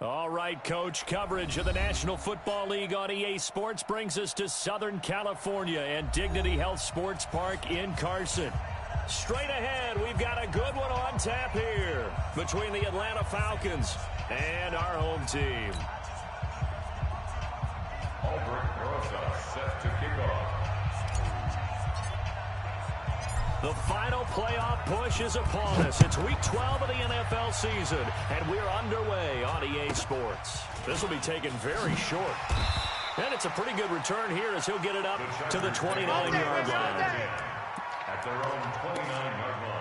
All right, Coach, coverage of the National Football League on EA Sports brings us to Southern California and Dignity Health Sports Park in Carson. Straight ahead, we've got a good one on tap here between the Atlanta Falcons and our home team. Set to kick off. The final playoff push is upon us. It's week 12 of the NFL season, and we're underway on EA Sports. This will be taken very short. And it's a pretty good return here as he'll get it up to the 29-yard line. At their own 29-yard line.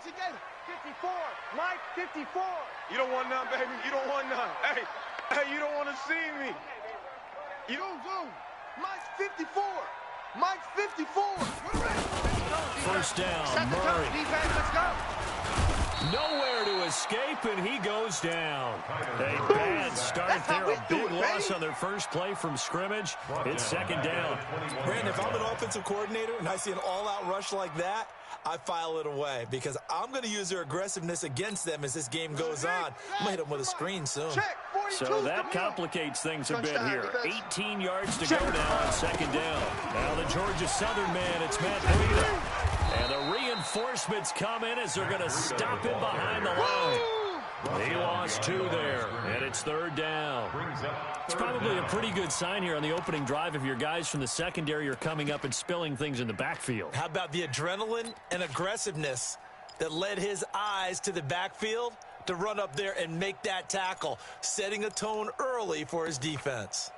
Gator, 54, Mike, 54. You don't want none, baby. You don't want none. Hey, you don't want to see me. You don't do. Mike's 54. Mike's 54. First down, Murray. Defense, let's go. Nowhere to escape, and he goes down. A bad start there. A big loss on their first play from scrimmage. It's second down. Brandon, if I'm an offensive coordinator and I see an all-out rush like that, I file it away because I'm going to use their aggressiveness against them as this game goes on. I'm going to hit them with a screen soon. So that complicates things a bit here. 18 yards to go now on second down. Now the Georgia Southern man, it's Matt Breida. And the reinforcements come in as they're going to stop him behind the line. He lost 2 there, and it's third down. It's probably a pretty good sign here on the opening drive if your guys from the secondary are coming up and spilling things in the backfield. How about the adrenaline and aggressiveness that led his eyes to the backfield to run up there and make that tackle, setting a tone early for his defense.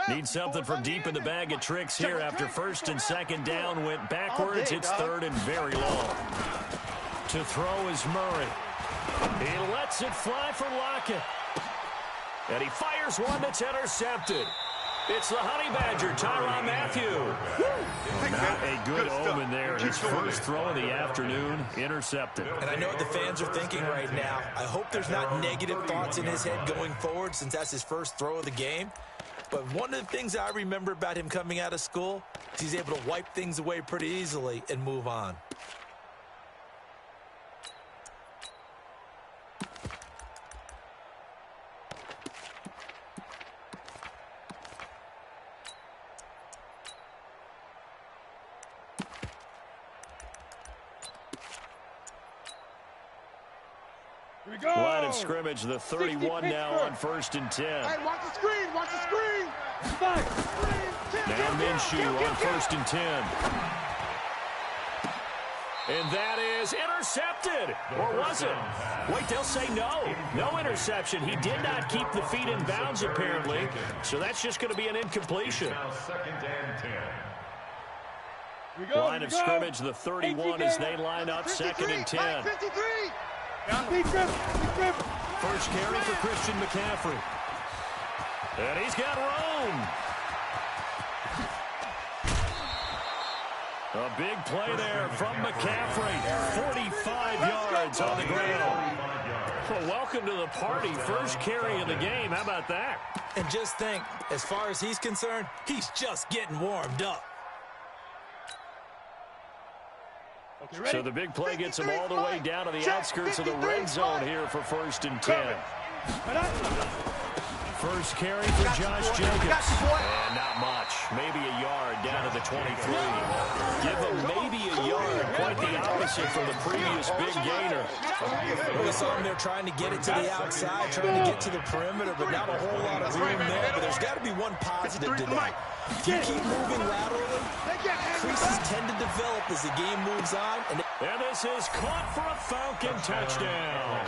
Need something from deep in the bag of tricks here after first and second down went backwards. It's third and very long. To throw is Murray. He lets it fly for Lockett. And he fires one that's intercepted. It's the Honey Badger, Tyrann Mathieu. Not a good omen there. His first throw of the afternoon, intercepted. And I know what the fans are thinking right now. I hope there's not negative thoughts in his head going forward since that's his first throw of the game. But one of the things I remember about him coming out of school is he's able to wipe things away pretty easily and move on. Line of scrimmage, the 31 now on first and 10. Hey, watch the screen, watch the screen. Now Minshew on first and 10. And that is intercepted. Or was it? Wait, they'll say no. No interception. He did not keep the feet in bounds, apparently. So that's just going to be an incompletion. Second and 10. Line of scrimmage, the 31 as they line up second and 10. 53. First carry for Christian McCaffrey. And he's got room. A big play there from McCaffrey. 45 yards on the ground. Well, welcome to the party. First carry of the game. How about that? And just think, as far as he's concerned, he's just getting warmed up. So the big play gets him all the way down to the outskirts of the red zone here for first and 10. First carry for Josh Jacobs. And not much. Maybe a yard down to the 23. Give him maybe a yard. Quite the opposite from the previous big gainer. We saw him there trying to get it to the outside, trying to get to the perimeter, but not a whole lot of room there. But there's got to be one positive to that. If you keep moving laterally, creases tend to develop as the game moves on. And this is caught for a Falcon touchdown.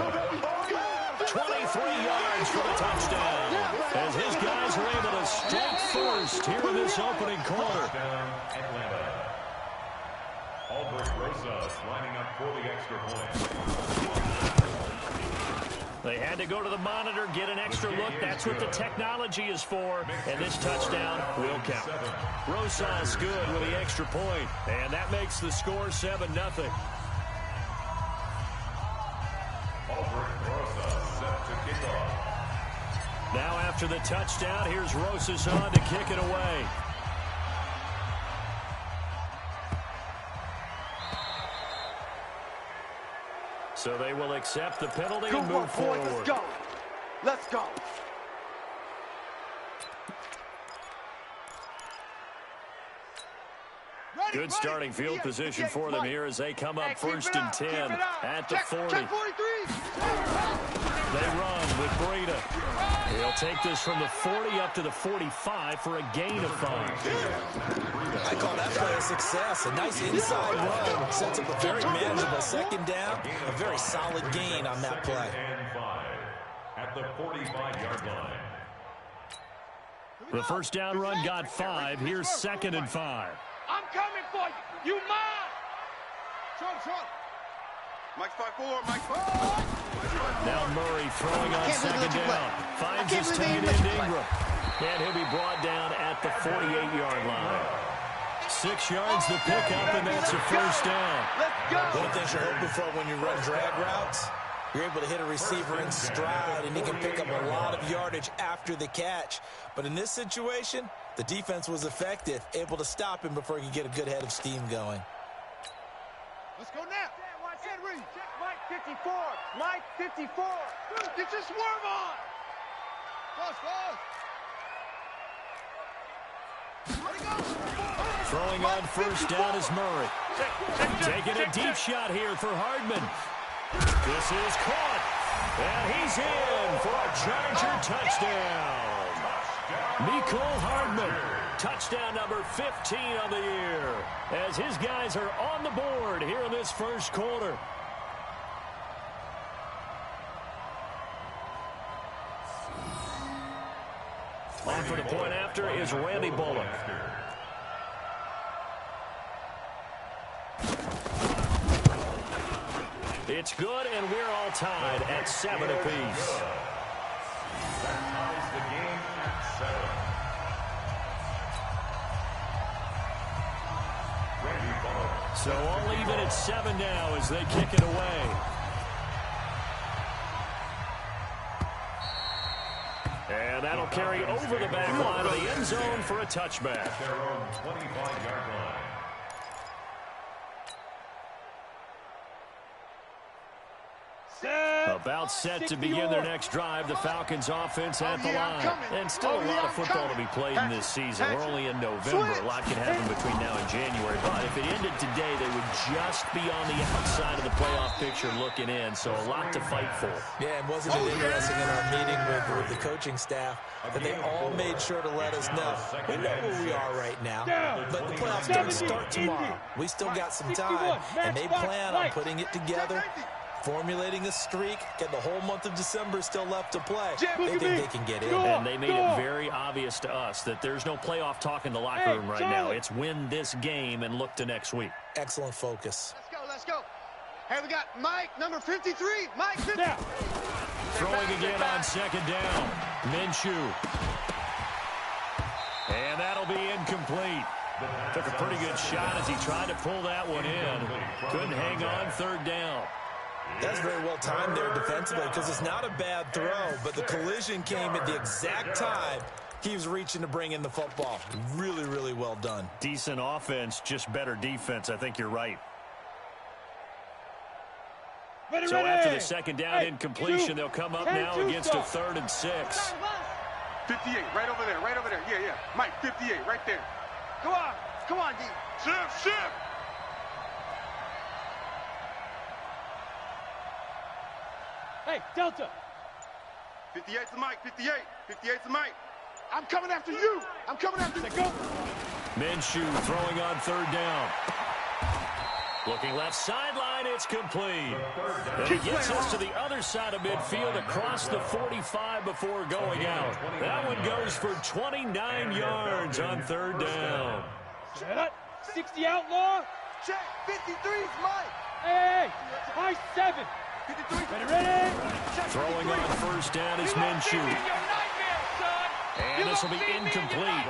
23 yards for the touchdown. As his guys are able to strike first here in this opening quarter. Albert Rosas for the extra point. They had to go to the monitor, get an extra look. That's what the technology is for. And this touchdown will count. Rosas good with the extra point. And that makes the score 7-0. Now after the touchdown, here's Rosas on to kick it away. So they will accept the penalty and move forward. Let's go. Let's go. Good starting field position for them here as they come up 1st and 10 at the 40. They run with Breida. He'll take this from the 40 up to the 45 for a gain of 5. I call that play a success. A nice inside run. Sets up a very manageable 2nd down. A very solid gain on that play. At the 45-yard line. The 1st down run got 5. Here's 2nd and 5. I'm coming for you. You mine. Short. Mike's 5-4. Mike's 5. Now Murray throwing on 2nd down. Finds his tight end Ingram. And he'll be brought down at the 48-yard line. 6 yards to pick up, and that's a 1st down. One thing you're hoping for when you run drag routes, you're able to hit a receiver in stride, and he can pick up a lot of yardage after the catch. But in this situation, the defense was effective, able to stop him before he could get a good head of steam going. Let's go now. Watch that read. Mike 54. Mike 54. Get your swerve on. Fast. Throwing on 1st down is Murray. Taking a deep shot here for Hardman. This is caught. And he's in for a Charger touchdown. Mecole Hardman, touchdown number 15 on the year, as his guys are on the board here in this 1st quarter. On for the point after is Randy Bullock. It's good, and we're all tied at 7 apiece. That ties the game at 7. So all even at 7 now as they kick it away. And that'll carry over the back line of the end zone for a touchback. Their own 25-yard line. About set to begin their next drive, the Falcons offense at the line. And still a lot of football to be played in this season. We're only in November. A lot can happen between now and January. But if it ended today, they would just be on the outside of the playoff picture looking in. So a lot to fight for. Yeah, and wasn't it interesting in our meeting with the coaching staff that they all made sure to let us know. We know where we are right now, but the playoffs don't start tomorrow. We still got some time, and they plan on putting it together, formulating a streak, get the whole month of December still left to play. They think they can get in. And they made it very obvious to us that there's no playoff talk in the locker room right now. It's win this game and look to next week. Excellent focus. Let's go. Hey, we got Mike, number 53. Mike 50. Throwing again on 2nd down. Minshew. And that'll be incomplete. Took a pretty good shot as he tried to pull that one in. Couldn't hang on 3rd down. That's very well timed there defensively because it's not a bad throw, but the collision came at the exact time he was reaching to bring in the football. Really, really well done. Decent offense, just better defense. I think you're right. So after the 2nd down incompletion, they'll come up now against a 3rd and 6. 58, right over there. Yeah. Mike, 58, right there. Come on, D. Shift. Hey, Delta. 58 to Mike, 58. 58 to Mike. I'm coming after you. Go. Minshew throwing on 3rd down. Looking left sideline, it's complete. And he gets us to the other side of midfield across the 45 before going out. That one goes for 29 yards on 3rd down. Shut up. 60 outlaw. Check. 53's Mike. Hey. 7. Ready. Throwing on first down is Minshew. And this will be incomplete.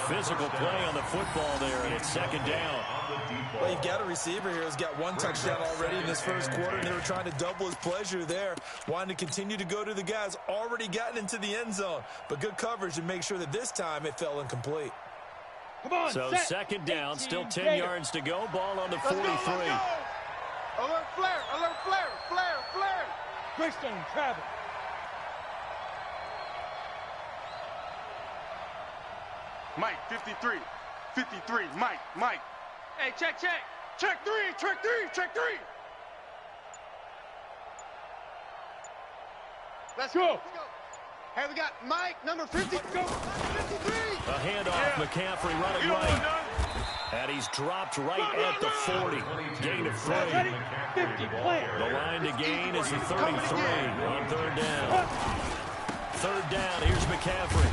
Physical play on the football there, and it's second down. Well, you've got a receiver here who's got one touchdown already in this first quarter, and they were trying to double his pleasure there, wanting to continue to go to the guys already gotten into the end zone. But good coverage to make sure that this time it fell incomplete. Come on, so set. second down, still 10 Gator. yards to go. Ball on the 43. Let's go. Alert flare, alert flare, flare, flare. Greystone travel. Mike, 53. 53, Mike. Hey, check. Check three. Let's go. Hey, we got Mike, number 50. Let's go. 53. A handoff, McCaffrey running right. And he's dropped right at the 40. Gain of 3. 50, player. The line to gain is the 33 on third down. Third down, here's McCaffrey.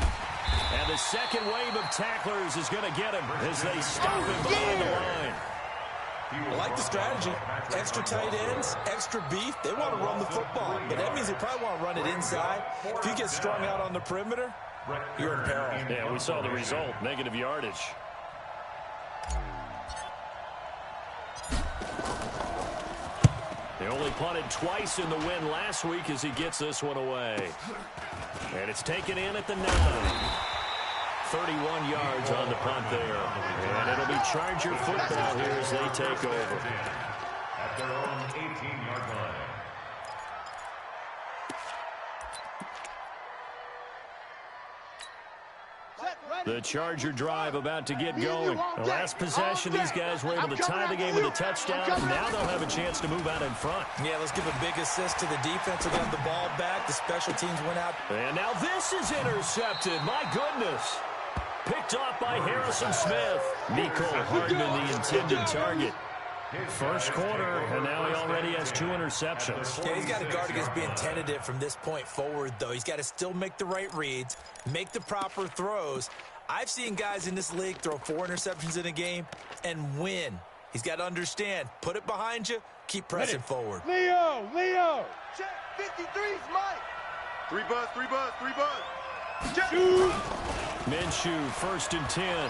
And the second wave of tacklers is going to get him as they stop him behind the line. I like the strategy. Extra tight ends, extra beef. They want to run the football, but that means they probably want to run it inside. If you get strung out on the perimeter, you're in peril. Yeah, we saw the result, negative yardage. They only punted twice in the win last week as he gets this one away. And it's taken in at the 9. 31 yards on the punt there. And it'll be Charger football here as they take over. At their own 18-yard line. The Charger drive about to get going. The last possession, these guys were able to tie the game with a touchdown. Now they'll have a chance to move out in front. Yeah, let's give a big assist to the defense who got the ball back. The special teams went out. And now this is intercepted. My goodness. Picked off by Harrison Smith. Nico Hardman, the intended target. First quarter, and now he already has 2 interceptions. Yeah, he's got to guard against being tentative from this point forward, though. He's got to still make the right reads, make the proper throws. I've seen guys in this league throw 4 interceptions in a game and win. He's got to understand, put it behind you, keep pressing forward. Leo. Check 53's Mike. 3 buzz. Check. Minshew, first and 10.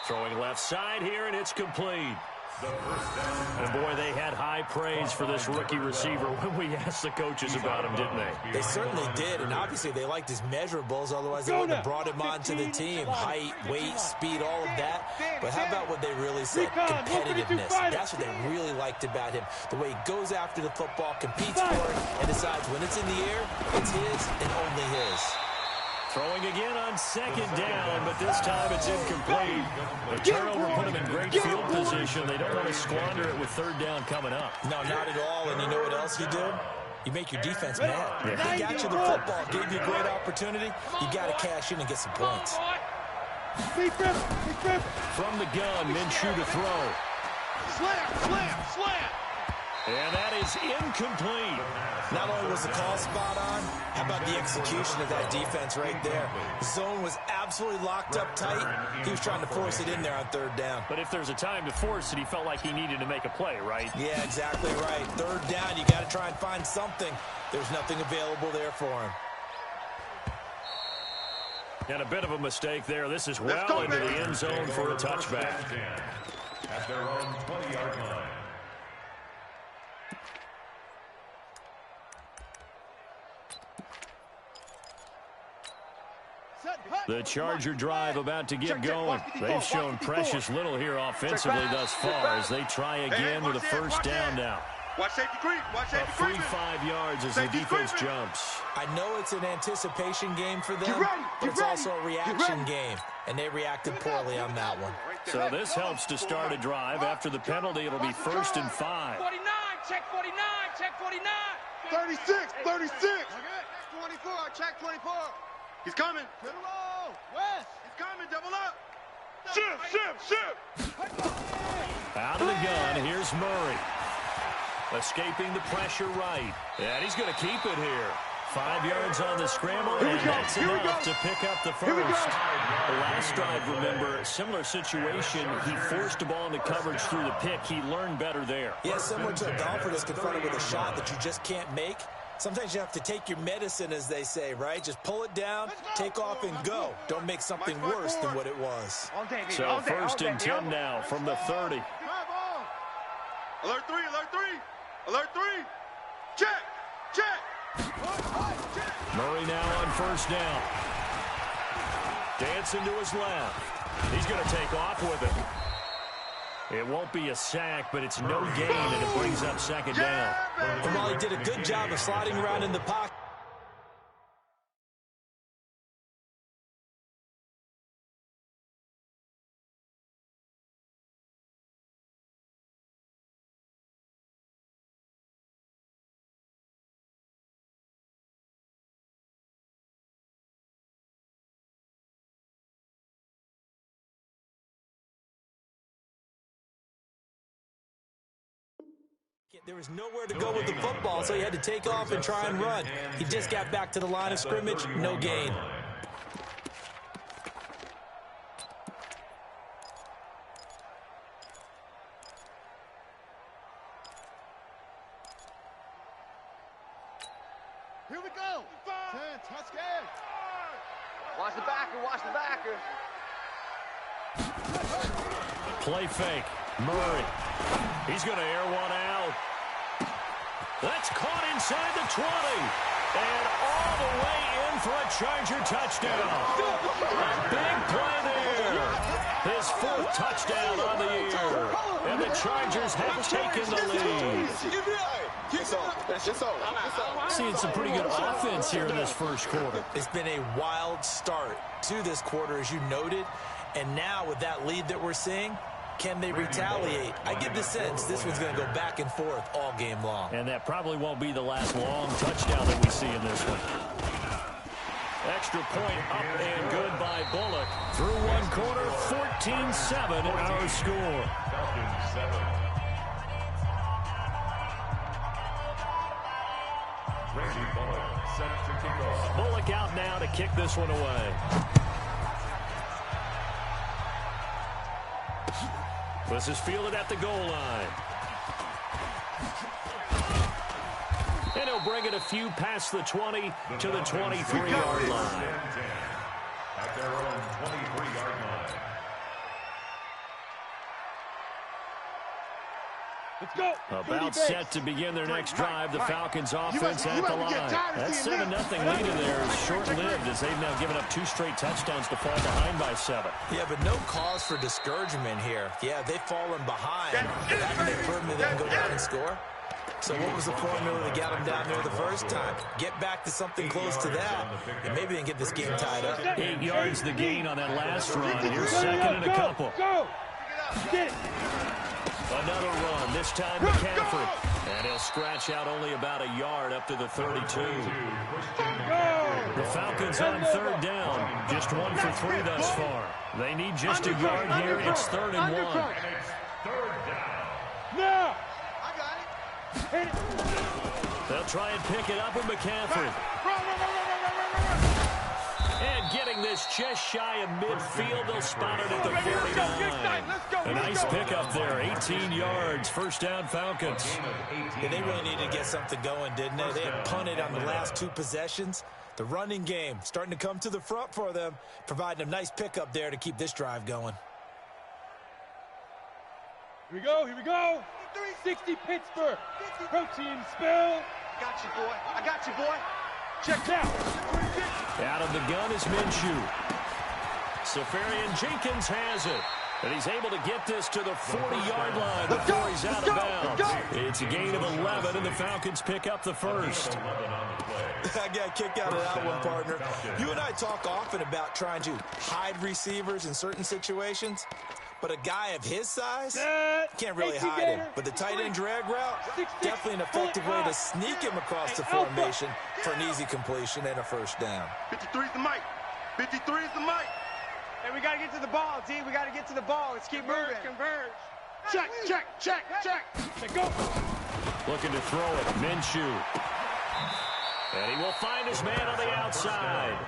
Throwing left side here, and it's complete. And boy, they had high praise for this rookie receiver when we asked the coaches about him, didn't they? They certainly did, and obviously they liked his measurables, otherwise they wouldn't have brought him onto the team. Height, weight, speed, all of that. But how about what they really said? Competitiveness. That's what they really liked about him. The way he goes after the football, competes for it, and decides when it's in the air, it's his and only his. Throwing again on second down, but this time it's incomplete. The turnover put them in great field position. They don't want to squander it with third down coming up. No, not at all. And you know what else you do? You make your defense mad. If they got you the football, gave you a great opportunity, you got to cash in and get some points. From the gun, Minshew to throw. Slam. And that is incomplete. Not only was the call spot on, how about the execution of that defense right there? The zone was absolutely locked up tight. He was trying to force it in there on third down. But if there's a time to force it, he felt like he needed to make a play, right? Yeah, exactly right. Third down, you got to try and find something. There's nothing available there for him. And a bit of a mistake there. This is well into the end zone for a touchback. At their own 20-yard line. The Charger drive about to get going. They've shown precious little here offensively thus far as they try again with a first down now. Watch safety creep. A free 5 yards as the defense jumps. I know it's an anticipation game for them, but it's also a reaction game, and they reacted poorly on that one. So this helps to start a drive. After the penalty, it'll be first and 5. 49, check 49. 36. 24, check 24. He's coming. Middle low. West. He's coming, double up. Shift. Out of the gun, here's Murray. Escaping the pressure right. And he's going to keep it here. 5 yards on the scramble, and that's enough to pick up the first. The last drive, remember, similar situation. He forced the ball into coverage through the pick. He learned better there. Yeah, similar to a golfer that's confronted with a shot that you just can't make. Sometimes you have to take your medicine, as they say, right? Just pull it down, take off, and go. Don't make something worse than what it was. So first and 10 now from the 30. Alert 3, alert 3, alert 3. Check. Murray now on first down. Dancing to his left. He's going to take off with it. It won't be a sack, but it's no gain, and it brings up second down. And while he did a good job of sliding around in the pocket, there was nowhere to go with the football, so he had to take off and try and run. He just got back to the line of scrimmage, no gain. Here we go. 10, touchdown. Watch the backer, watch the backer. Play fake. Murray. He's going to air one out. That's caught inside the 20. And all the way in for a Charger touchdown. A big play there. His 4th touchdown on the year. And the Chargers have taken the lead. Seeing some pretty good offense here in this first quarter. It's been a wild start to this quarter, as you noted. And now with that lead that we're seeing, can they retaliate? I get the sense this one's going to go back and forth all game long. And that probably won't be the last long touchdown that we see in this one. Extra point up and good by Bullock. Through one quarter, 14-7 our score. Bullock out now to kick this one away. This is fielded at the goal line. And he'll bring it a few past the 20 to the 23-yard line. At their own 23-yard line. Let's go. About set to begin their next drive. The Falcons offense at the line. That 7-0 lead in there is short-lived as they've now given up 2 straight touchdowns to fall behind by 7. Yeah, but no cause for discouragement here. Yeah, they've fallen behind. Haven't they proven that they can go down and score? So what was the formula that got them down there the first time? Get back to something close to that, and maybe they can get this game tied up. 8 yards the gain on that last run. Here's second and a couple. Go. Get it. Another run, this time McCaffrey. And he'll scratch out only about a yard up to the 32. The Falcons on third down. Just 1 for 3 thus far. They need just a yard here. It's 3rd and 1. Now. They'll try and pick it up with McCaffrey. And getting this just shy of midfield, they'll spot it at the 49. A nice pickup there, 18 yards, first down Falcons. Yeah, they really needed to get something going, didn't they? They had punted on the last 2 possessions. The running game starting to come to the front for them, providing a nice pickup there to keep this drive going. Here we go, here we go. 60 Pittsburgh. Protein spill. Got you, boy. I got you, boy. Check out. Out of the gun is Minshew. Safarian Jenkins has it. And he's able to get this to the 40-yard line before he's out of bounds. It's a gain of 11, and the Falcons pick up the first. I got a kick out of that one, partner. You and I talk often about trying to hide receivers in certain situations. But a guy of his size, can't really hide him. But the tight end drag route, definitely an effective way to sneak him across the formation for an easy completion and a first down. 53 is the mic. 53 is the mic. Hey, we got to get to the ball, D. We got to get to the ball. Let's keep moving. Converge. Check, check, check, check. Check, go. Looking to throw it. Minshew. And he will find his man on the outside.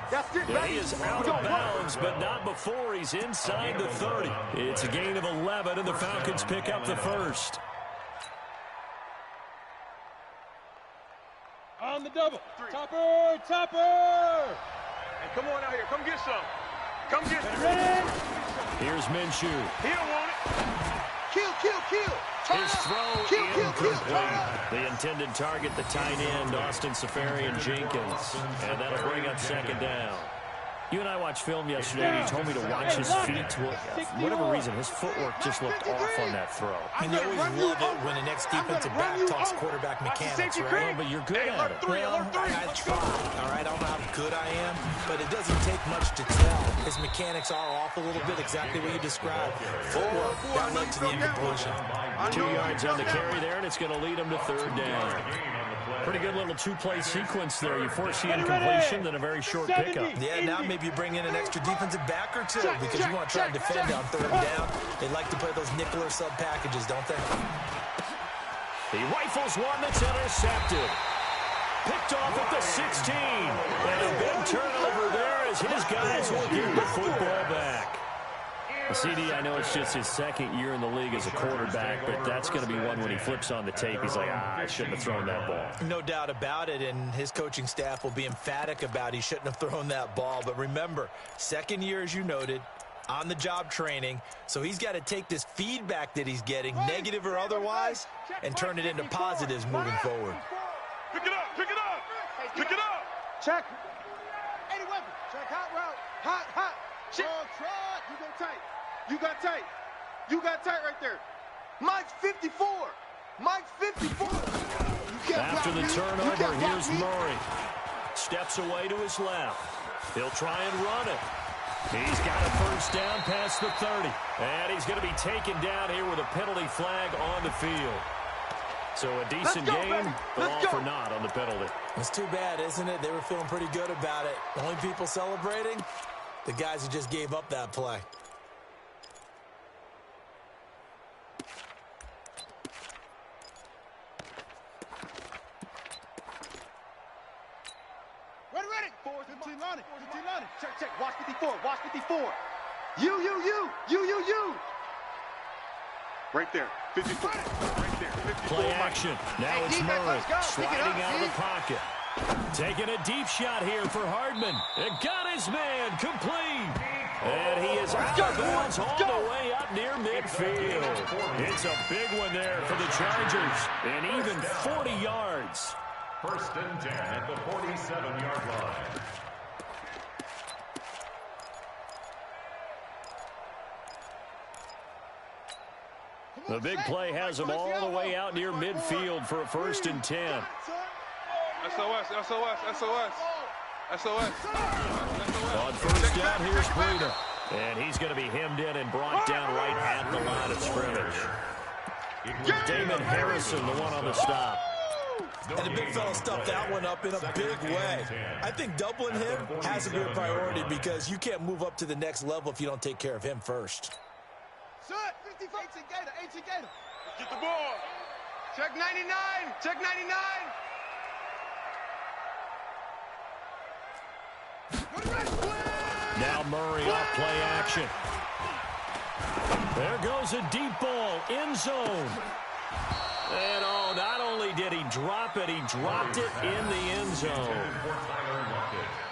And he is out of bounds, but not before he's inside the 30. It's a gain of 11, and the Falcons pick up the first. On the double. Topper, topper. Hey, come on out here. Come get some. Come get some. Ready? Here's Minshew. He don't want it. Kill. His throw incomplete. The intended target, the tight end, Austin Seferian-Jenkins. And that'll bring up second down. You and I watched film yesterday, and he told me to watch his feet. For whatever reason, his footwork just looked off on that throw. And you always love it when the next defensive back talks quarterback mechanics, right? Well, but you're good at it. Well, I try, all right? I don't know how good I am, but it doesn't take much to tell. His mechanics are off a little bit, exactly what you described. Footwork, that led to the incompletion. 2 yards on the carry there, and it's going to lead him to third down. Pretty good little two-play sequence there. You force the incompletion, then a very short pickup. Yeah, now maybe you bring in an extra defensive back or two because you want to try and defend on third down. They like to play those nickel or sub packages, don't they? He rifles one that's intercepted. Picked off at the 16. And a big turnover there as his guys will get the football back. CD, I know it's just his second year in the league as a quarterback, but that's going to be one when he flips on the tape. He's like, I shouldn't have thrown that ball. No doubt about it, and his coaching staff will be emphatic about he shouldn't have thrown that ball. But remember, second year, as you noted, on-the-job training, so he's got to take this feedback that he's getting, negative or otherwise, and turn it into positives moving forward. Pick it up. Check. 80 weapon. Check hot route. Hot. Check. You got tight right there. Mike's 54. After the turnover, here's Murray. Steps away to his left. He'll try and run it. He's got a first down past the 30. And he's going to be taken down here with a penalty flag on the field. So a decent game, but all for naught on the penalty. It's too bad, isn't it? They were feeling pretty good about it. The only people celebrating, the guys who just gave up that play. Ready. 4-15 line. Check. Watch 54. You. Right there. 54. Right there. 54. Play action. Now it's Murray sliding out of the pocket. Taking a deep shot here for Hardman. It got his man complete. And he is out of bounds all the way up near midfield. It's a big one there for the Chargers. And even 40 yards. First and 10 at the 47-yard line. The big play has him all the way out near midfield for a first and 10. SOS. On first down, here's Breida. And he's going to be hemmed in and brought down right at the line of scrimmage. Damon Harrison, the one on the stop. And the big fella stuffed that one up in a big way. I think doubling him has to be a priority because you can't move up to the next level if you don't take care of him first. Gator. Get the ball. Check 99. Now Murray off play action. There goes a deep ball, end zone. And not only did he drop it, he dropped it in the end zone.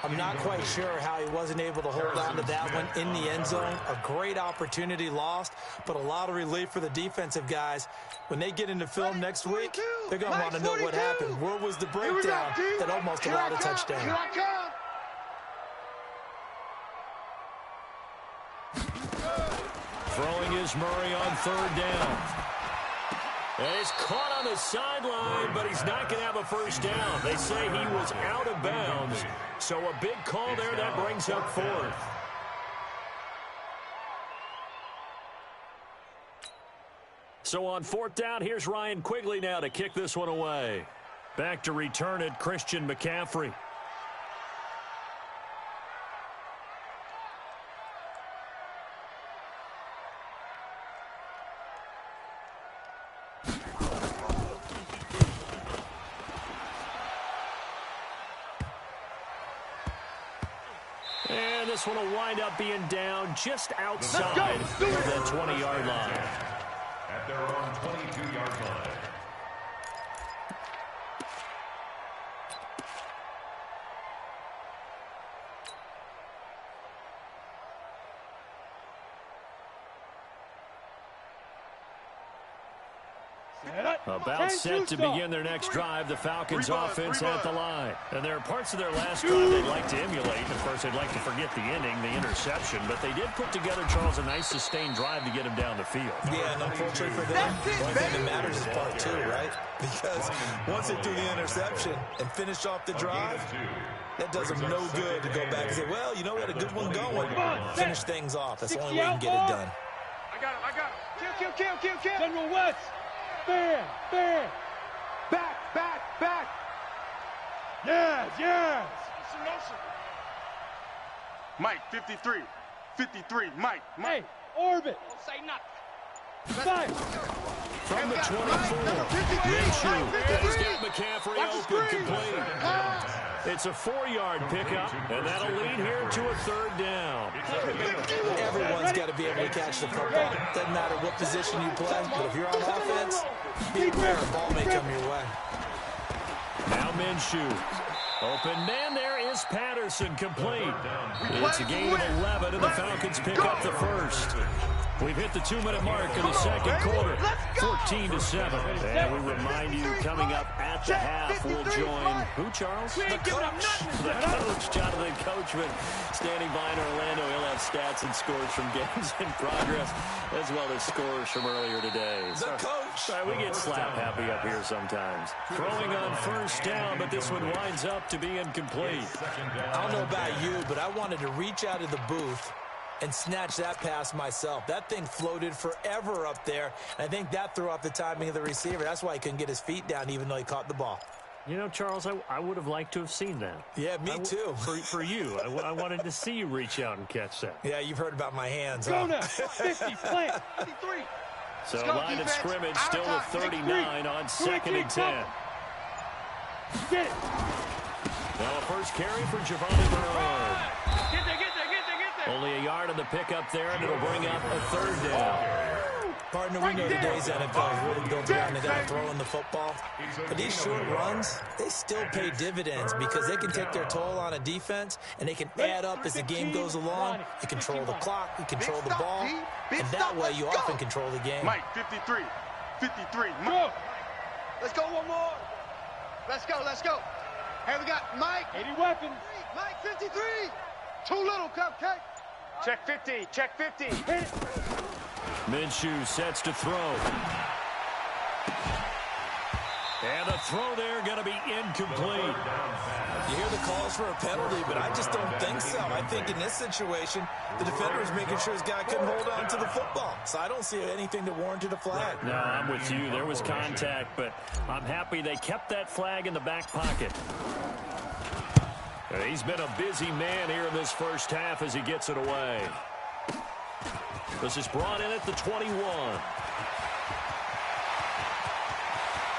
I'm not quite sure how he wasn't able to hold on to that one in the end zone. A great opportunity lost, but a lot of relief for the defensive guys. When they get into film next week, they're going to want to know what happened. Where was the breakdown that almost allowed a touchdown? Throwing is Murray on third down. And he's caught on the sideline, but he's not going to have a first down. They say he was out of bounds. So a big call there that brings up fourth. So on fourth down, here's Ryan Quigley now to kick this one away. Back to return it, Christian McCaffrey. this one will wind up being down just outside of the 20-yard line. At their own 22-yard line. About set to begin their next drive, the Falcons offense at the line. And there are parts of their last drive they'd like to emulate. Of course, they'd like to forget the ending, the interception. But they did put together, Charles, a nice sustained drive to get him down the field. Yeah, and unfortunately for them, the only thing that matters is part two, right? Because once they do the interception and finish off the drive, that does them no good to go back and say, well, you know, we had a good one going. Finish things off. That's the only way you can get it done. I got him. Kill. General West. Fair. Back. Yes. Mike, 53, Mike. Hey, orbit. Don't say nothing. Fire. From the 24, Minshew has got McCaffrey open, complete. It's a 4-yard pickup, and that'll lead here to a 3rd down. Everyone's got to be able to catch the football. Doesn't matter what position you play, but if you're on offense, be aware a ball may come your way. Now Minshew. Open man, there is Patterson, complete. It's a gain of 11, and the Falcons pick up the first. We've hit the 2-minute mark in the second quarter, 14-7. And we remind you, coming up at the half, we'll join who, Charles? The coach. The coach, Jonathan Coachman, standing by in Orlando. He'll have stats and scores from games in progress, as well as scores from earlier today. The coach. Sorry, we get slap happy up here sometimes. Throwing on first down, but this one winds up to be incomplete. I don't know about you, but I wanted to reach out of the booth and snatch that pass myself. That thing floated forever up there, and I think that threw off the timing of the receiver. That's why he couldn't get his feet down, even though he caught the ball. You know, Charles, I would have liked to have seen that. Yeah, me too. For you. I wanted to see you reach out and catch that. Yeah, you've heard about my hands. Go now. 50, plant. 53. So line of scrimmage still at 39 on 2nd and 10. Get it. Now a first carry for Giovanni Bernard. Get there. Only a yard on the pickup there, and it'll bring up a 3rd down. Partner, we know today's NFL is really built around the guy throwing the football. But these short runs, they still pay dividends because they can take their toll on a defense, and they can add up as the game goes along. You control the clock, you control the ball, and that way you often control the game. Mike, 53. Go. Let's go one more. Let's go. Hey, we got Mike. 80 weapons. Mike, 53. Too little, cupcake. Check 50. Hit it. Minshew sets to throw. And the throw there going to be incomplete. You hear the calls for a penalty, but I just don't think so. I think in this situation, the defender is making sure his guy couldn't hold on to the football. So I don't see anything that warranted a flag. No, I'm with you. There was contact, but I'm happy they kept that flag in the back pocket. He's been a busy man here in this first half as he gets it away. This is brought in at the 21.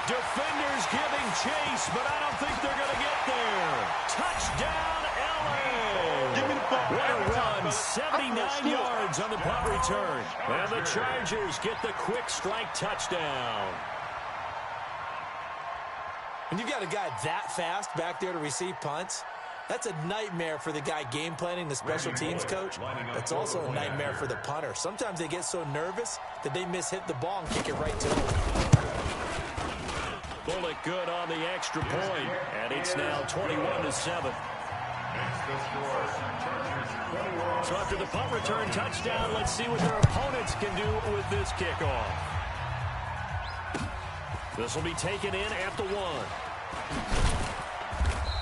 Defenders giving chase, but I don't think they're going to get there. Touchdown, LA! Give me the ball. What a run. 79 yards on the punt return. And the Chargers get the quick strike touchdown. When you've got a guy that fast back there to receive punts, that's a nightmare for the guy game planning, the special teams coach. It's also a nightmare for the punter. Sometimes they get so nervous that they mishit the ball and kick it right to him. Bullet good on the extra point, and it's now 21-7. So after the punt return touchdown, let's see what their opponents can do with this kickoff. This will be taken in at the 1.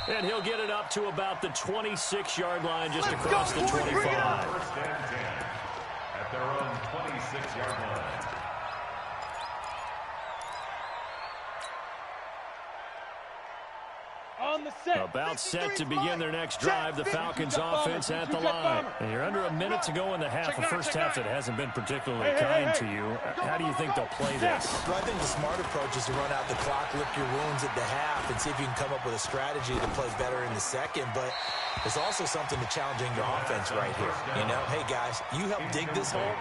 And he'll get it up to about the 26-yard line, just across the 25. First and 10 at their own 26-yard line. On the set. About set to begin their next drive. The Falcons offense at the line. And you're under a minute to go in the half. A first half that hasn't been particularly kind to you. How do you think they'll play this? Well, I think the smart approach is to run out the clock, lick your wounds at the half, and see if you can come up with a strategy to play better in the second. But there's also something to challenging your offense right here. You know, hey, guys, you help dig this hole.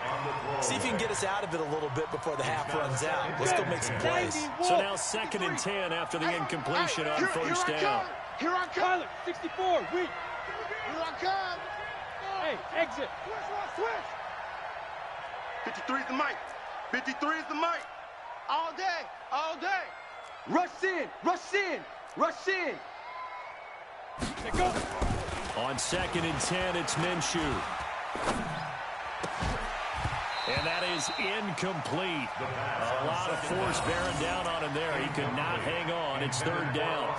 See if you can get us out of it a little bit before the half runs out. Let's go make some plays. So now 2nd and 10 after the incompletion on first down. Here I come. Pilot, 64, weak. Here I come. Hey, exit. Switch. 53 is the mic. 53 is the mic. All day. All day. Rush in. Rush in. Rush in. Let go. On 2nd and 10, it's Minshew. And that is incomplete. A lot of force bearing down on him there. He could not hang on. It's 3rd down.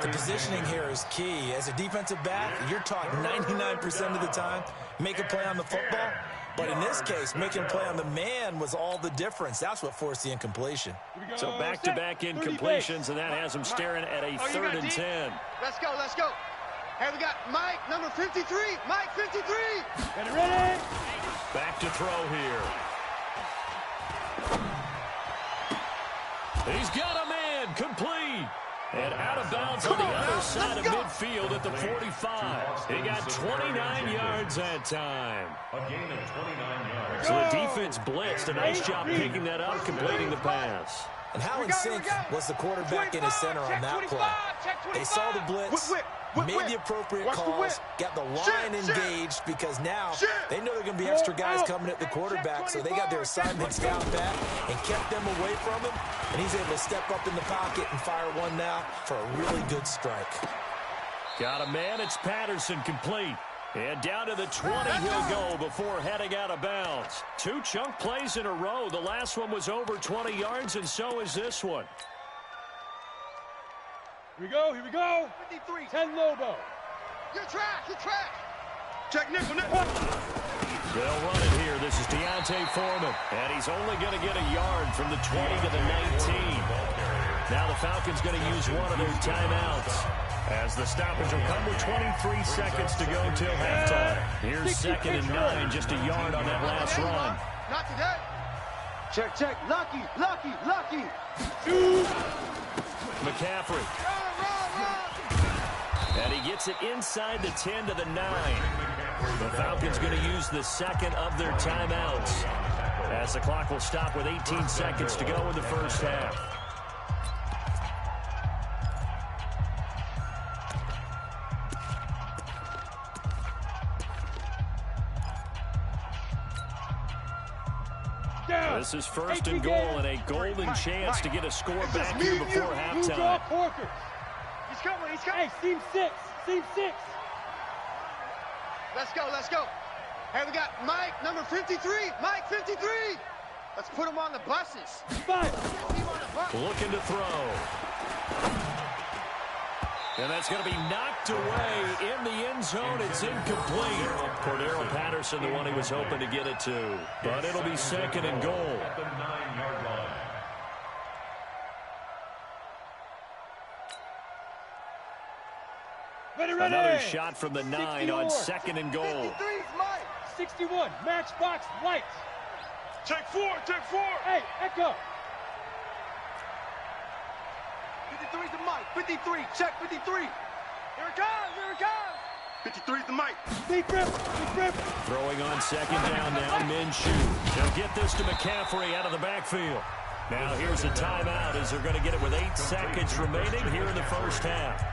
The positioning here is key. As a defensive back, you're taught 99% of the time, make a play on the football. But in this case, making a play on the man was all the difference. That's what forced the incompletion. So back-to-back incompletions, and that has him staring at a 3rd and 10. Let's go. Let's go. Hey, we got Mike, number 53. Mike, 53. Get it ready. Back to throw here. He's got a man, complete. And out of bounds on the other side of midfield at the 45. He got 29 yards that time. A gain of 29 yards. So the defense blitzed. A nice job picking that up, completing the pass. And how in sync was the quarterback in his center on that play? They saw the blitz, made the appropriate calls, got the line engaged, because now they know there are going to be extra guys coming at the quarterback, so they got their assignments down pat and kept them away from him, and he's able to step up in the pocket and fire one now for a really good strike. Got a man, it's Patterson, complete. And down to the 20 he'll go before heading out of bounds. 2 chunk plays in a row. The last one was over 20 yards, and so is this one. Here we go. Here we go. 53. 10 Lobo. Your track. Your track. Check nickel. They'll run it here. This is Deontay Foreman. And he's only going to get a yard from the 20 to the 19. Now the Falcons going to use one of their timeouts, as the stoppage will come with 23 seconds to go till halftime. Here's 2nd and 9, just a yard on that last run. Not today. Check. Lucky. McCaffrey. And he gets it inside the 10 to the 9. The Falcons going to use the 2nd of their timeouts, as the clock will stop with 18 seconds to go in the first half. This is 1st and goal, and a golden chance to get a score back here before halftime. He's coming. Hey, seam 6. Let's go. Hey, we got Mike, number 53. Mike, 53. Let's put him on the buses. 5. Looking to throw. And that's going to be knocked away in the end zone. It's incomplete. Cordero Patterson, the one he was hoping to get it to. But it'll be 2nd and goal. At the 9-yard line. Another shot from the 9 on 2nd and goal. 53's Mike. 61, matchbox white. Check 4. Hey, echo. 53's the Mike. 53. Check 53. Here it comes. 53's the Mike. Deep rip. Throwing on 2nd down now, Minshew. They'll get this to McCaffrey out of the backfield. Now here's a timeout, as they're going to get it with 8 seconds remaining here in the first half.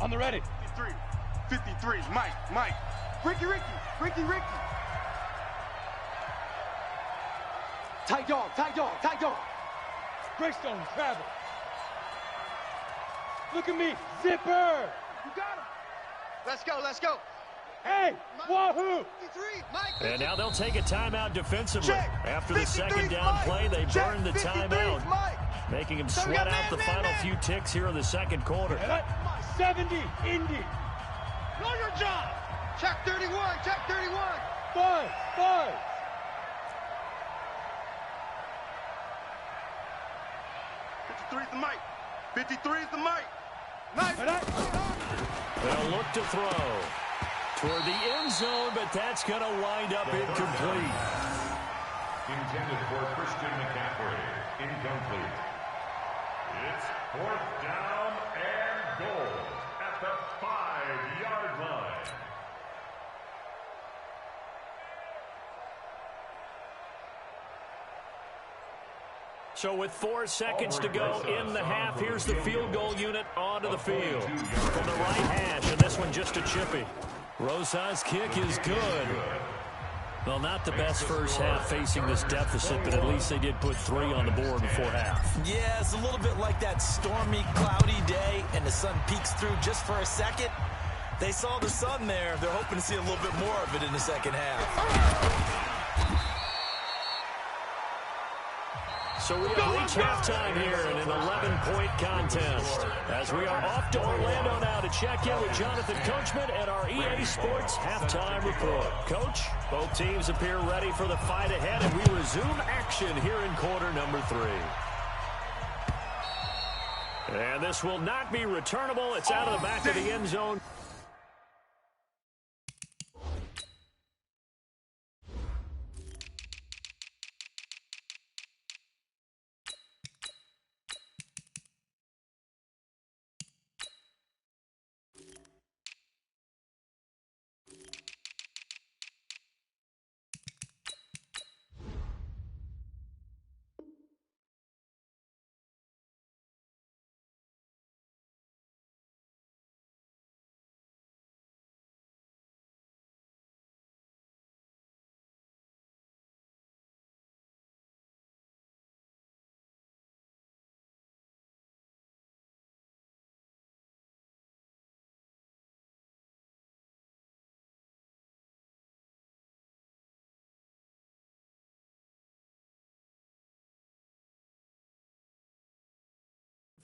On the ready. 53. Mike. Ricky. Tight dog. Greystone travel. Look at me, zipper. You got him. Let's go. Hey, wahoo. 53, Mike. And now they'll take a timeout defensively. Check. After the 2nd down play, they burn the timeout. making him sweat out the final few ticks here in the second quarter. 70, Indy. Know your job. Check 31, check 31. 5. 53 is the mic. 53 is the mic. Nice. They'll look to throw toward the end zone, but that's going to wind up incomplete. Intended for Christian McCaffrey. Incomplete. It's 4th down and goal at the 5-yard line. So with 4 seconds to go in the half, here's the field goal unit onto the field. From the right hash, and this one just a chippy. Rosa's kick is good. Well, not the best first half facing this deficit, but at least they did put 3 on the board before half. Yeah, it's a little bit like that stormy, cloudy day, and the sun peeks through just for a second. They saw the sun there. They're hoping to see a little bit more of it in the second half. So we have reached halftime here in an 11-point contest. As we are off to Orlando now to check in with Jonathan Coachman at our EA Sports Halftime Report. Coach, both teams appear ready for the fight ahead, and we resume action here in quarter number 3. And this will not be returnable. It's out of the back of the end zone.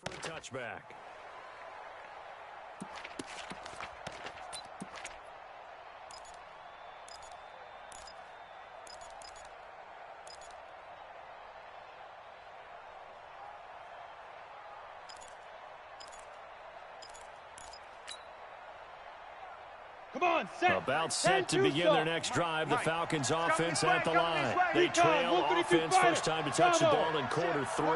For a touchback. Come on, set. About set to begin their next drive. The Falcons offense at the line. They trail offense first time to touch the ball in quarter 3,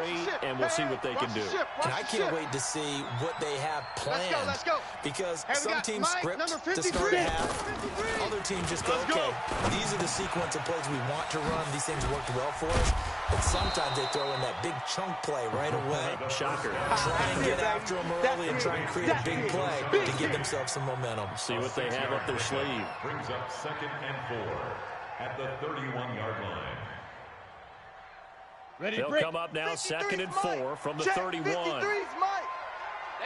and we'll see what they can do. And I can't wait to see what they have planned. Let's go. Because some teams script to start a half. Other teams just go, okay, these are the sequence of plays we want to run. These things worked well for us. But sometimes they throw in that big chunk play right away. Shocker. Try and get after them early and try and create a big play to give themselves some momentum. See what they have up their sleeve. Brings up 2nd and 4 at the 31-yard line. Ready They'll to break. come up now 2nd and 4 from the 31. They're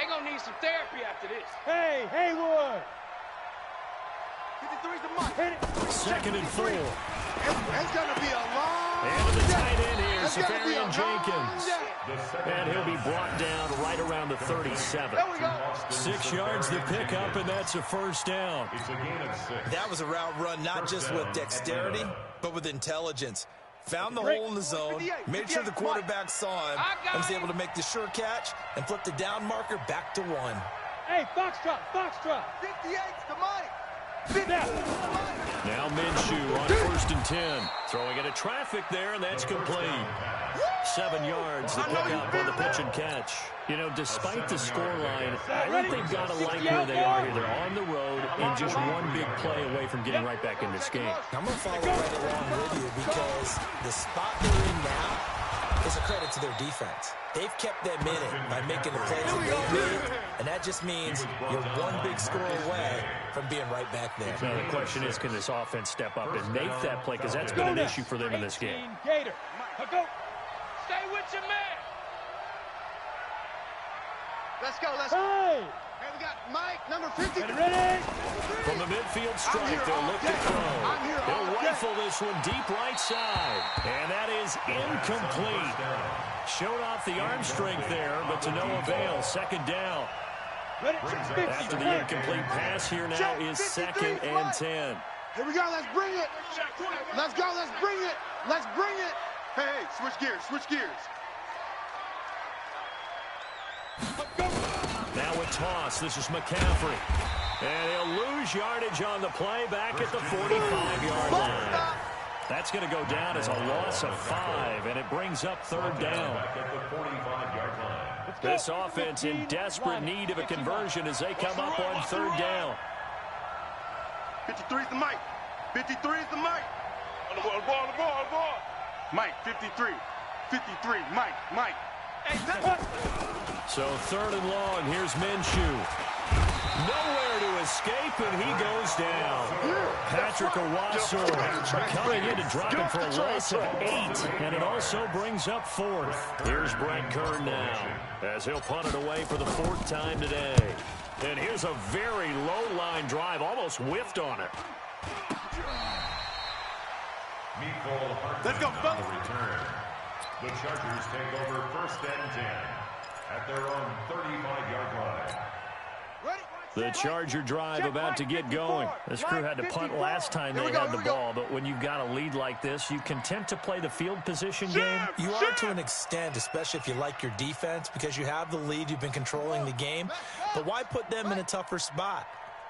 going to need some therapy after this. Hey, Haywood. 53's the mic. Hit it. 2nd and 4. It's going to be a long And to the tight end here, It's gonna be a Safarian Jenkins. day. And he'll be brought down right around the 37. There we go. 6 yards to pick up, and that's a first down. It's a gain of 6. That was a route run not just with dexterity, but with intelligence. Found the hole in the zone, made sure the quarterback saw him, and was able to make the sure catch and flip the down marker back to 1. Hey, Foxtrot. 58's the mic. Now Minshew on 1st and 10. Throwing into traffic there, and that's complete. 7 yards, the pickup on the pitch and catch. You know, despite the scoreline, I think they've got to like where they are here. They're on the road and just one big play away from getting right back in this game. I'm going to follow right along with you because the spot they're in now is a credit to their defense. They've kept them in it by making the plays that they made, and that just means you're one big score away from being right back there. Now the question is, can this offense step up and make that play? Because that's been an issue for them in this game. Gator. Go. Stay with your man. Let's go. Hey. Hey, we got Mike, number 50. Ready. From the midfield strike, they'll look to throw. They'll rifle this one deep right side. And that is incomplete. Showed off the arm strength there, but to no avail. Second down. After the incomplete pass, here now is 2nd and 10. Here we go. Let's bring it. Let's go. Let's bring it. Let's bring it. Hey, switch gears. Switch gears. Now a toss. This is McCaffrey. And he'll lose yardage on the play back at the 45-yard line. That's going to go down as a loss of 5, and it brings up 3rd down. This offense in desperate need of a conversion as they come up on 3rd down. 53 is the mic. 53 is the mic. On the ball. Mike, 53. 53, Mike. Hey, so 3rd and long. Here's Minshew. Nowhere to escape, and he goes down. Patrick Owusu coming in to drop him for a loss of 8, and it also brings up 4th. Here's Brent Kern now, as he'll punt it away for the 4th time today. And here's a very low-line drive, almost whiffed on it. Let's go, fellas. The Chargers take over 1st and 10 at their own 35-yard line. The Charger drive about to get going. This crew had to punt last time they had the ball, but when you've got a lead like this, you content to play the field position game? You are to an extent, especially if you like your defense, because you have the lead, you've been controlling the game. But why put them in a tougher spot?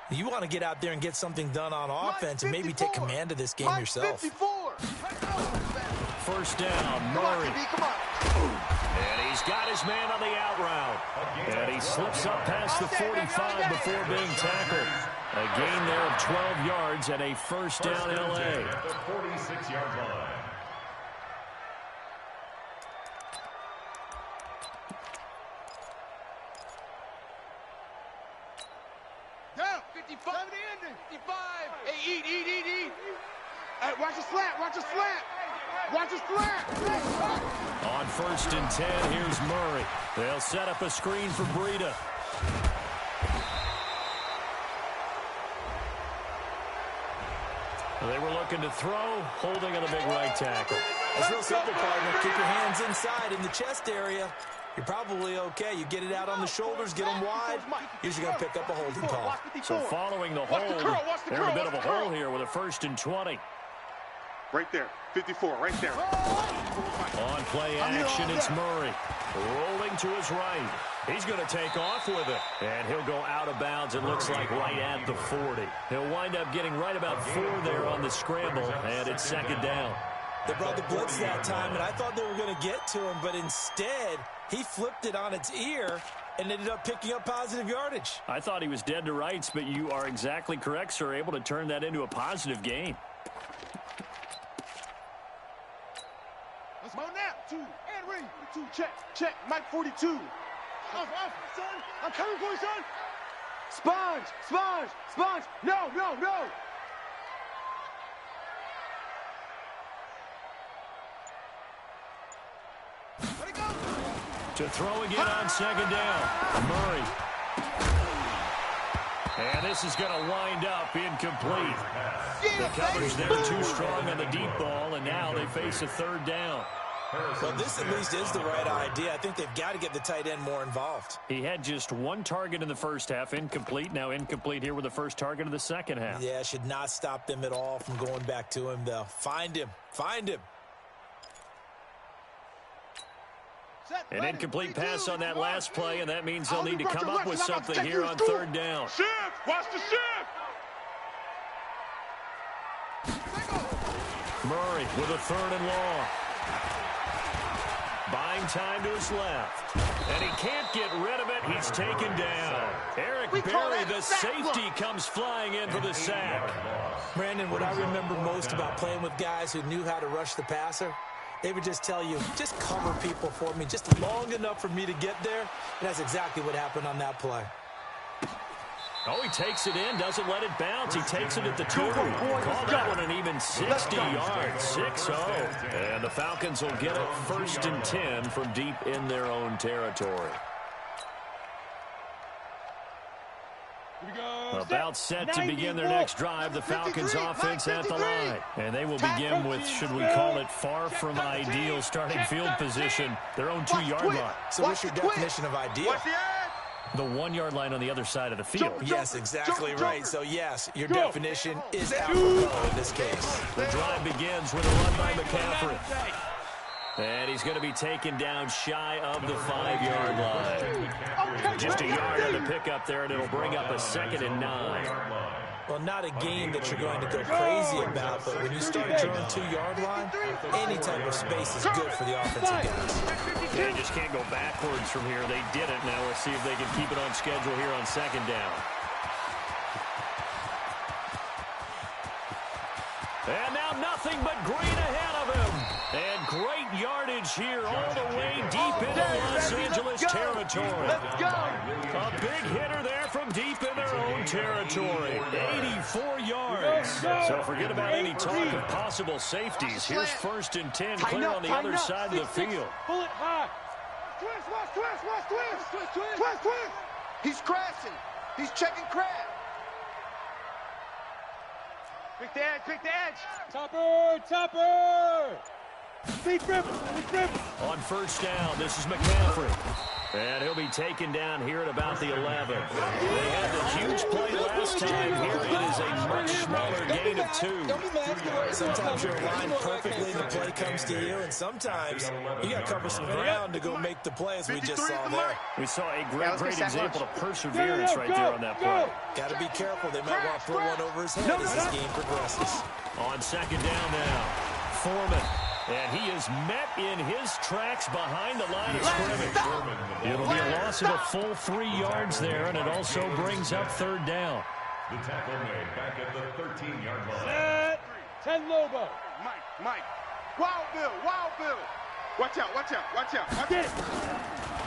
You want to get out there and get something done on offense and maybe take command of this game yourself. 1st down, Murray. And he's got his man on the out route. And he slips up past the 45 before being tackled. A gain there of 12 yards and a 1st down L.A. At the 46-yard line. Down, 55. 55. Hey, eat. Hey, watch the slant. Watch the slant. On 1st and 10, here's Murray. They'll set up a screen for Breida. They were looking to throw, holding on the big right tackle. It's real simple, partner. Keep your hands inside in the chest area. You're probably okay. You get it out on the shoulders, get them wide. Usually going to pick up a holding call. So following the hold, they're in a bit of a hole here with a 1st and 20. Right there, 54, right there. On play action, it's Murray. Rolling to his right. He's going to take off with it. And he'll go out of bounds, it looks like, right at the 40. He'll wind up getting right about 4 there on the scramble, and it's 2nd down. They brought the blitz that time, and I thought they were going to get to him, but instead, he flipped it on its ear and ended up picking up positive yardage. I thought he was dead to rights, but you are exactly correct, sir. Able to turn that into a positive gain. Let's go now. 2 and ring. 2, check. Mike 42. Off, son. I'm coming for you, son. Sponge. No. Let it go. To throw again on 2nd down. Murray. And this is going to wind up incomplete. The coverage there too strong on the deep ball, and now they face a 3rd down. Well, this at least is the right idea. I think they've got to get the tight end more involved. He had just 1 target in the 1st half, incomplete. Now incomplete here with the 1st target of the 2nd half. Yeah, should not stop them at all from going back to him, though. Find him. An incomplete pass on that last play, and that means they'll need to come up with something here on 3rd down. Shift! Watch the shift! Murray with a 3rd and long. Buying time to his left. And he can't get rid of it. He's taken down. Eric Berry, the safety, comes flying in for the sack. Brandon, what I remember most about playing with guys who knew how to rush the passer, they would just tell you, just cover people for me, just long enough for me to get there. And that's exactly what happened on that play. Oh, he takes it in, doesn't let it bounce. He takes it at the 2. Call that one an even 60 yards, 6-0. And the Falcons will get it 1st and 10 from deep in their own territory. Here we go. About set to begin their next drive, the Falcons offense at the line. And they will begin with, should we call it, far from ideal starting field position, their own 2-yard line. So what's your definition of ideal? The 1-yard line on the other side of the field. Yes, exactly right. So, yes, your definition is apropos in this case. The drive begins with a run by McCaffrey. And he's going to be taken down shy of the 5-yard line. Just a yard on the pickup there, and it'll bring up a 2nd and 9. Well, not a game that you're going to go crazy about, but when you start your own 2-yard line, any type of space is good for the offensive guys. They just can't go backwards from here. They did it. Now let's see if they can keep it on schedule here on 2nd down. And now nothing but green ahead of him. And great yardage here all the way deep into Los Angeles territory. A big hitter there from deep in their own territory. 84 yards. So forget about any talk of possible safeties. Here's 1st and 10 clear on the other side of the field. Pull it high. Twist. He's crashing. He's checking crash. Pick the edge. Topper. Deep rip. On 1st down, this is McCaffrey. And he'll be taken down here at about the 11. They had the huge play last time. Here it is a much smaller gain of 2. Sometimes you're aligned perfectly and the play comes to you, and sometimes you got to cover some ground to go make the play, as we just saw there. We saw a great example of perseverance right there on that play. Got to be careful. They might want to throw one over his head as this game progresses. On 2nd down now, Foreman. And he is met in his tracks behind the line of scrimmage. It'll be a loss of a full 3 yards there, and it also brings up 3rd down. The tackle made back at the 13-yard line. 10 Lobo. Mike. Wild Bill. Watch out. Get it.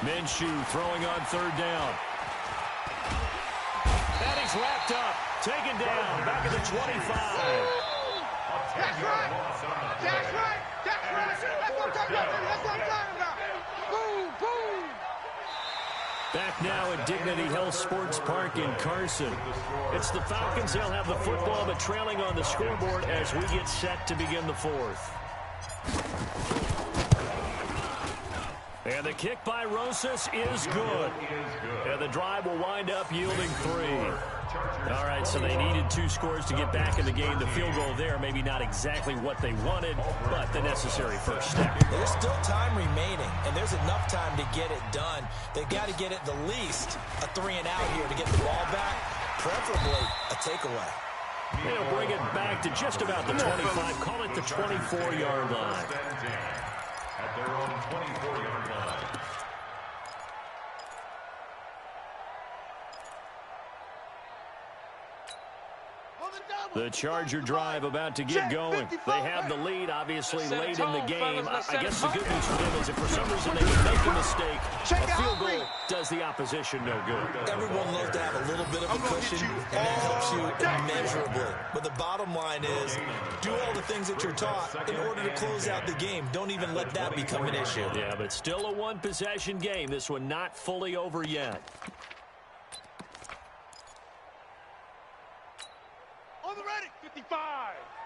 Minshew throwing on 3rd down. And he's wrapped up. Taken down. Back at the 25. That's right. That's what I'm talking about. Boom. Back now at Dignity Health Sports Park in Carson. It's the Falcons. They'll have the football, but trailing on the scoreboard as we get set to begin the 4th. And the kick by Rosas is good. And the drive will wind up yielding 3. All right, so they needed 2 scores to get back in the game. The field goal there, maybe not exactly what they wanted, but the necessary first step. There's still time remaining, and there's enough time to get it done. They've got to get it the least a 3 and out here to get the ball back, preferably a takeaway. They'll bring it back to just about the 25, call it the 24-yard line. At their own 24-yard line. The Charger drive about to get going. They have the lead, obviously, late in the game. I guess the good news for them is if for some reason they can make a mistake, a field goal does the opposition no good. Everyone loves to have a little bit of a cushion, and that helps you immeasurably. But the bottom line is, do all the things that you're taught in order to close out the game. Don't even let that become an issue. Yeah, but still a one-possession game. This one not fully over yet. On the ready. 55.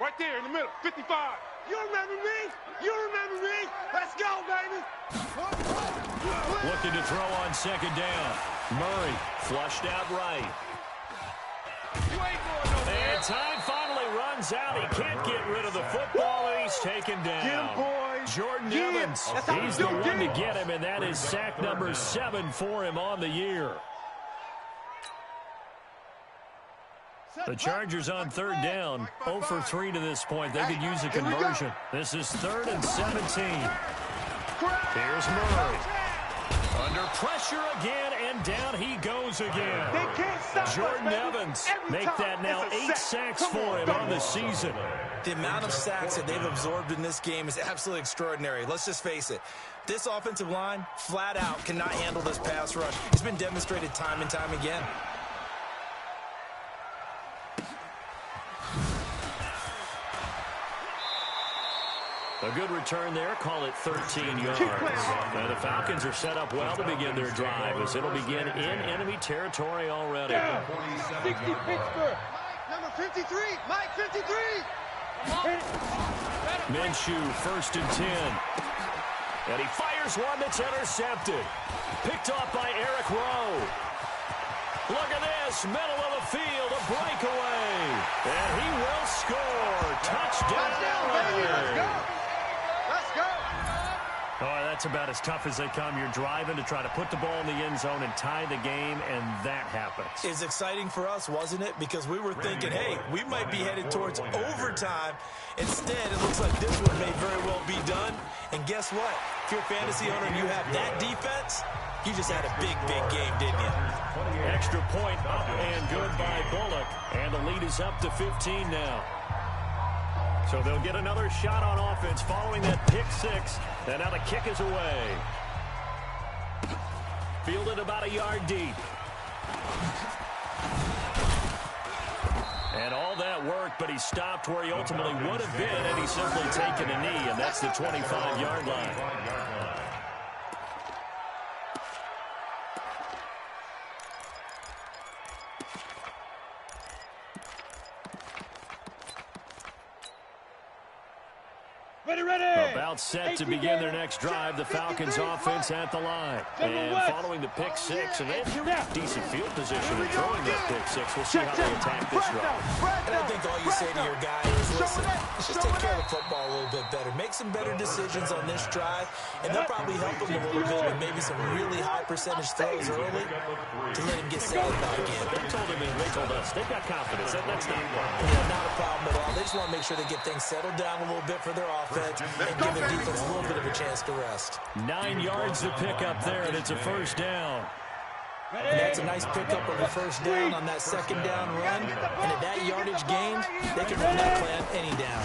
Right there in the middle. 55. You remember me? Let's go, baby. Looking to throw on 2nd down. Murray flushed out right. And time finally runs out. He can't get rid of the football, and he's taken down. Get him, boys. Jordan Evans, he's the one to get him, and that is sack number 7 for him on the year. The Chargers on 3rd down, 0 for 3 to this point. They could use a conversion. This is 3rd and 17. Here's Murray. Under pressure again, and down he goes again. Jordan Evans make that now 8 sacks for him on the season. The amount of sacks that they've absorbed in this game is absolutely extraordinary. Let's just face it. This offensive line, flat out, cannot handle this pass rush. It's been demonstrated time and time again. A good return there. Call it 13 yards. Now the Falcons are set up well to begin their drive as it'll begin in enemy territory already. 60 Pittsburgh. Number 53, Mike 53. Minshew, 1st and 10. And he fires one that's intercepted. Picked off by Eric Rowe. Look at this, middle of the field, a breakaway. And he will score. Touchdown, baby. Let's go. Let's go. Oh, that's about as tough as they come. You're driving to try to put the ball in the end zone and tie the game, and that happens. It's exciting for us, wasn't it? Because we were thinking, hey, we might be headed towards overtime. Instead, it looks like this one may very well be done. And guess what? If you're a fantasy owner and you have that defense, you just had a big, big game, didn't you? Extra point up and good by Bullock. And the lead is up to 15 now. So they'll get another shot on offense following that pick six. And now the kick is away. Fielded about a yard deep. And all that work, but he stopped where he ultimately would have been had he simply taken a knee, and that's the 25-yard line. About set to begin their next drive. The Falcons offense at the line. And following the pick six, and they have decent field position in throwing that pick six. We'll see how they attack this drive. And I think all you say to your guy is, listen, just take care of the football a little bit better. Make some better decisions on this drive, and they'll probably help him a little bit with maybe some really high percentage throws early to let him get settled back in. They told us they've got confidence. That's not a problem. Yeah, not a problem at all. They just want to make sure they get things settled down a little bit for their offense and give their defense a little bit of a chance to rest. 9 yards to pick up there, and it's a first down. And that's a nice pickup of a first down on that second down run. And at that yardage gained, they can run that play on any down.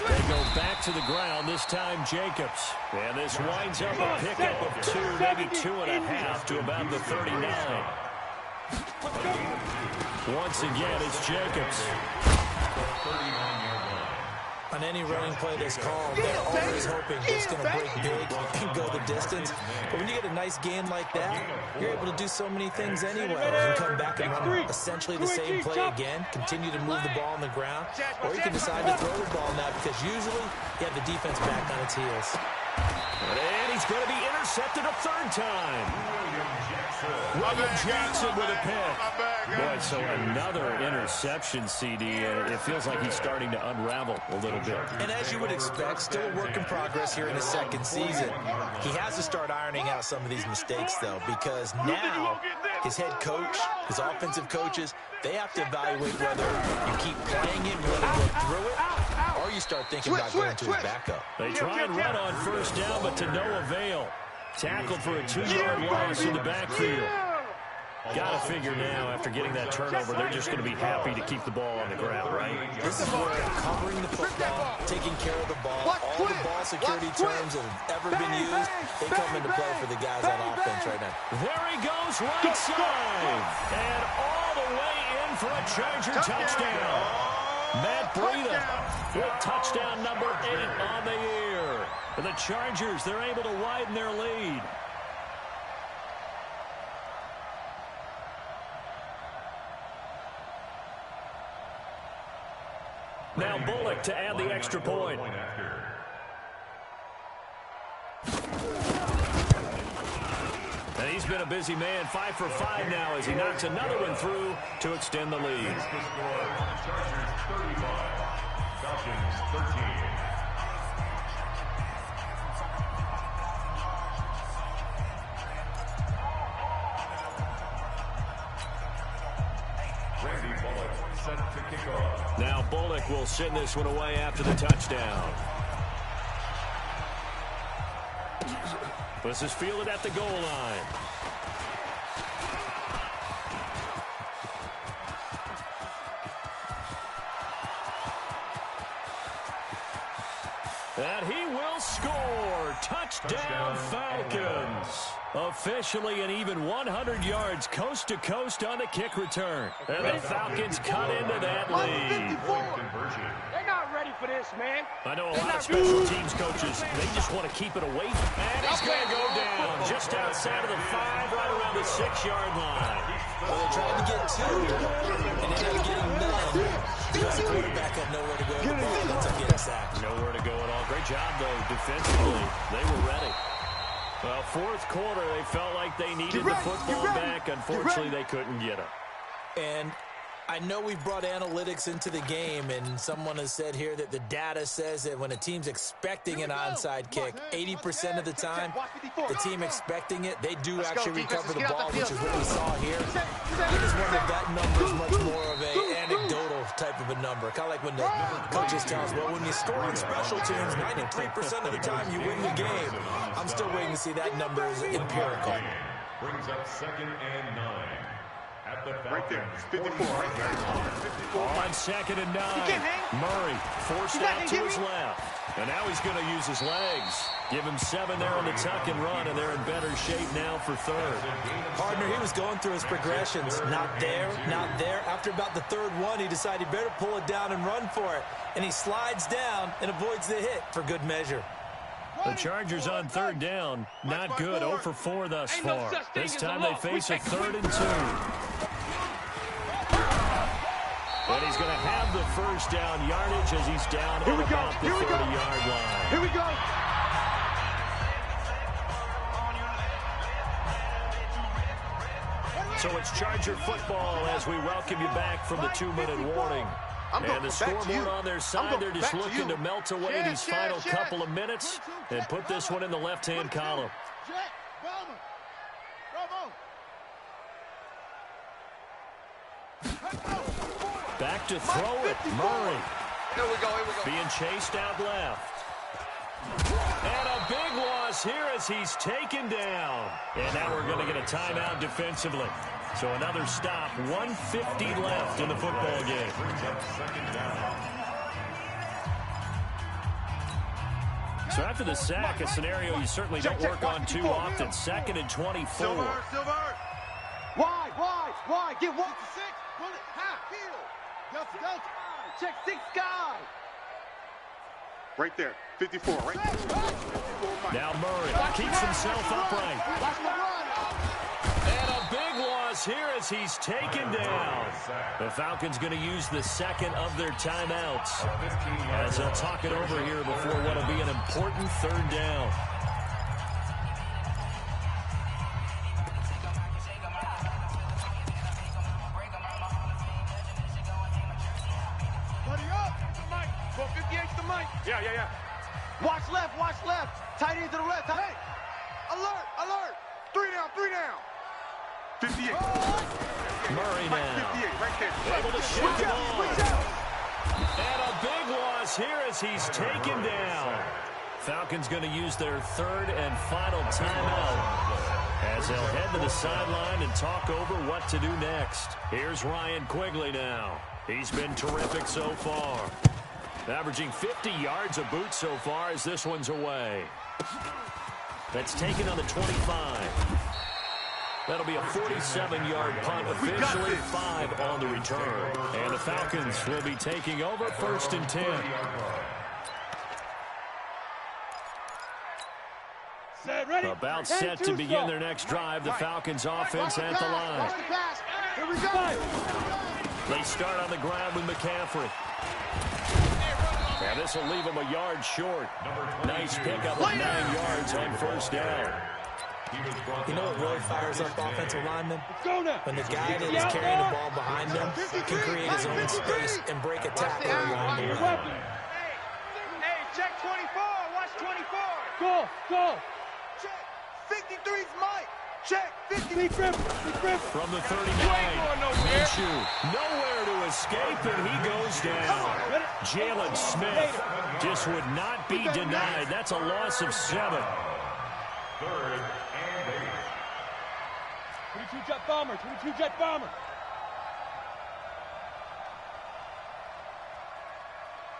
They go back to the ground, this time Jacobs. And this winds up a pickup of 2, maybe 2.5 to about the 39. Once again, it's Jacobs. On any running play that's called, they're always hoping it's going to break big and go the distance. But when you get a nice gain like that, you're able to do so many things anyway. You can come back and run essentially the same play again, continue to move the ball on the ground, or you can decide to throw the ball now because usually you have the defense back on its heels. And he's going to be intercepted a third time. William Jackson with a pick. Boy, so another interception, CD. It feels like he's starting to unravel a little bit. And as you would expect, still a work in progress here in his second season. He has to start ironing out some of these mistakes, though, because now his head coach, his offensive coaches, they have to evaluate whether you keep playing him, let him go through it, or you start thinking about going to his backup. They try and run on first down, but to no avail. Tackled for a 2-yard loss in the backfield. Got to figure now, after getting that turnover, they're just going to be happy to keep the ball on the ground, right? This is where covering the football, taking care of the ball, all the ball security terms that have ever been used, they come into play for the guys on offense right now. There he goes, right side. And all the way in for a Charger touchdown. Matt Breida with touchdown number 8 on the year. And the Chargers, they're able to widen their lead. Now Bullock to add the extra point. And he's been a busy man, 5 for 5 now as he knocks another one through to extend the lead. Chargers 35, Falcons 13. Set to kick off. Now Bullock will send this one away after the touchdown. This is fielded at the goal line. And he will score. Touchdown Falcons. Officially an even 100 yards coast to coast on the kick return. And the Falcons cut into that lead. They're not ready for this, man. I know a lot of special teams coaches, they just want to keep it away. And he's going to go down just outside of the 5, right around the 6-yard line. Well, they tried to get 2, and ended up getting none. Because the quarterback had nowhere to go with the ball. That's a get sacked. Nowhere to go at all. Great job, though, defensively. They were ready. Well, fourth quarter, they felt like they needed the football back. Unfortunately, they couldn't get it. And I know we've brought analytics into the game, and someone has said here that the data says that when a team's expecting an onside kick, 80% of the time, the team expecting it, they do actually recover the ball, which is what we saw here. I just wonder if that number is much more of an anecdotal type of a number. Kind of like when the coaches tell us, well, when you score on special teams, 93% of the time you win the game. I'm still waiting to see that number is empirical. Brings up 2nd and 9. Right there, 54. On 2nd and 9, Murray forced out to his left. And now he's going to use his legs. Give him 7 there on the tuck and run, and they're in better shape now for 3rd. Partner, he was going through his progressions. Not there, not there. After about the 3rd one, he decided he better pull it down and run for it. And he slides down and avoids the hit for good measure. The Chargers on 3rd down. Not good. 0 for 4 thus far. This time they face a 3rd and 2. And he's going to have the first down yardage as he's down at about the 30-yard line. Here we go. So it's Charger football as we welcome you back from the 2-minute warning. And the scoreboard on their side, they're just looking to melt away these final couple of minutes and put this one in the left-hand column. Back to throw it, Murray. Here we go. Being chased out left. And a big loss here as he's taken down. And now we're going to get a timeout defensively. So another stop, 1:50 left in the football game. So after the sack, a scenario you certainly don't work on too often. 2nd and 24. Wide. Get 1 to 6. Bullet, half, field. Delta. Check 6 guy. Right there, 54, right there. Now Murray keeps himself upright. And a big loss here as he's taken down. The Falcons going to use the 2nd of their timeouts as they'll talk it over here before what will be an important 3rd down. Yeah. Watch left. Tight end to the left. Hey, alert. 3 down. 58. Murray now. 58, right there. Able to shake him off. And a big loss here as he's taken down. Falcons going to use their 3rd and final timeout as they'll head to the sideline and talk over what to do next. Here's Ryan Quigley now. He's been terrific so far. Averaging 50 yards a boot so far as this one's away. That's taken on the 25. That'll be a 47-yard punt, officially 5 on the return. And the Falcons will be taking over 1st and 10. About set to begin their next drive. The Falcons offense at the line. Here we go. They start on the ground with McCaffrey. And this will leave them a yard short. Nice pickup of 9 yards on 1st down. You know what really fires up offensive linemen? When the guy that is carrying the ball behind them can create his own space and break a tackle along the way. Hey, check 24. Watch 24. Go. Check. 53's Mike. Check. 50. Big grip. From the 39, Minshew nowhere to escape, and he goes down. Jalen Smith just would not be denied. That's a loss of 7. 3rd and 8. 22 jet bomber. 22 jet bomber.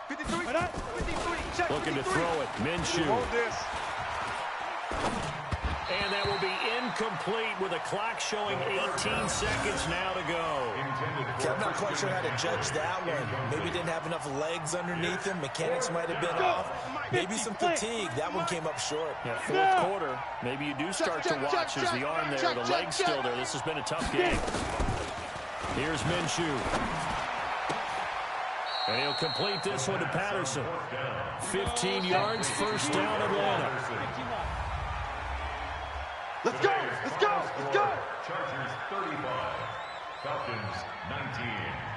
53. 53. Check. Looking to throw it. Minshew. Hold this. And that will be incomplete with a clock showing 18 seconds now to go. Okay, I'm not quite sure how to judge that one. Maybe didn't have enough legs underneath him. Mechanics might have been off. Maybe some fatigue. That one came up short. Yeah, fourth quarter. Maybe you do start to watch as the arm there, the leg's still there. This has been a tough game. Here's Minshew. And he'll complete this one to Patterson. 15 yards, first down, Atlanta. Let's go! Let's go! Let's go! Chargers 35, Falcons 19.